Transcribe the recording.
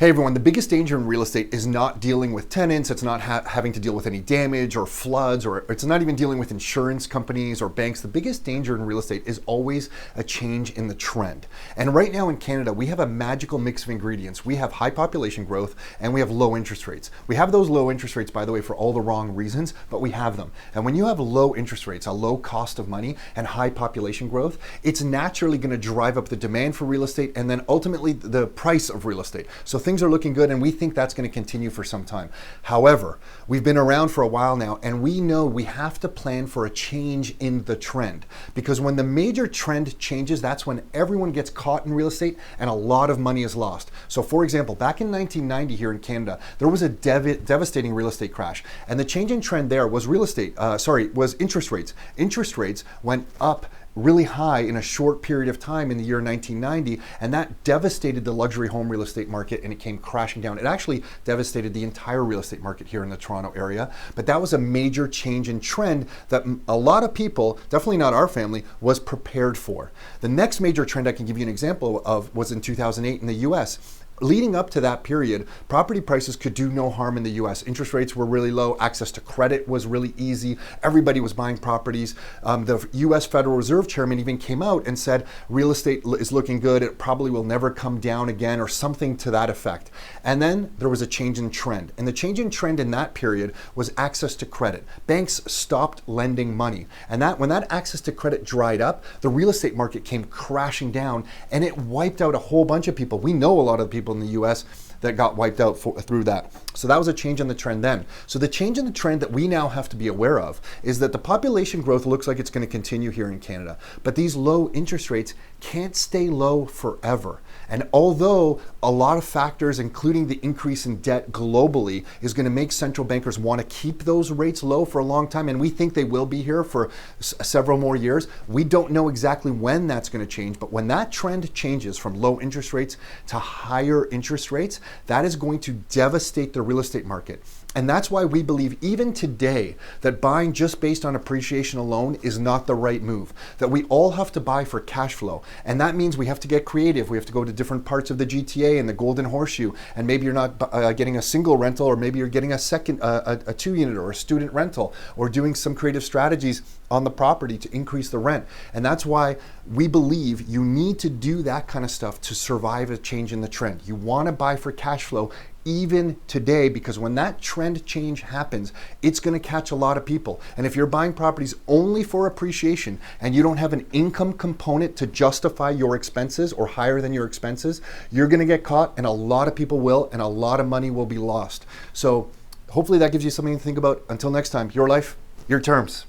Hey everyone, the biggest danger in real estate is not dealing with tenants, it's not having to deal with any damage or floods, or it's not even dealing with insurance companies or banks. The biggest danger in real estate is always a change in the trend. And right now in Canada, we have a magical mix of ingredients. We have high population growth and we have low interest rates. We have those low interest rates, by the way, for all the wrong reasons, but we have them. And when you have low interest rates, a low cost of money and high population growth, it's naturally going to drive up the demand for real estate and then ultimately the price of real estate. So things are looking good and we think that's going to continue for some time. However, we've been around for a while now and we know we have to plan for a change in the trend, because when the major trend changes, that's when everyone gets caught in real estate and a lot of money is lost. So for example, back in 1990 here in Canada, there was a devastating real estate crash, and the change in trend there was was interest rates. Interest rates went up really high in a short period of time in the year 1990, and that devastated the luxury home real estate market and it came crashing down. It actually devastated the entire real estate market here in the Toronto area, but that was a major change in trend that a lot of people, definitely not our family, was prepared for. The next major trend I can give you an example of was in 2008 in the US. Leading up to that period, property prices could do no harm in the US. Interest rates were really low, access to credit was really easy, everybody was buying properties. The US Federal Reserve Chairman even came out and said real estate is looking good, it probably will never come down again, or something to that effect. And then there was a change in trend. And the change in trend in that period was access to credit. Banks stopped lending money. And when that access to credit dried up, the real estate market came crashing down and it wiped out a whole bunch of people. We know a lot of the people in the US that got wiped out through that. So that was a change in the trend then. So the change in the trend that we now have to be aware of is that the population growth looks like it's going to continue here in Canada, but these low interest rates can't stay low forever. And although a lot of factors, including the increase in debt globally, is going to make central bankers want to keep those rates low for a long time, and we think they will be here for several more years, we don't know exactly when that's going to change. But when that trend changes from low interest rates to higher interest rates, that is going to devastate the real estate market. And that's why we believe even today that buying just based on appreciation alone is not the right move, that we all have to buy for cash flow. And that means we have to get creative. We have to go to different parts of the GTA and the Golden Horseshoe. And maybe you're not getting a single rental, or maybe you're getting a two unit or a student rental, or doing some creative strategies on the property to increase the rent. And that's why we believe you need to do that kind of stuff to survive a change in the trend. You want to buy for cash flow even today, because when that trend change happens, it's going to catch a lot of people. And if you're buying properties only for appreciation and you don't have an income component to justify your expenses or higher than your expenses, you're going to get caught, and a lot of people will, and a lot of money will be lost. So hopefully that gives you something to think about. Until next time, your life, your terms.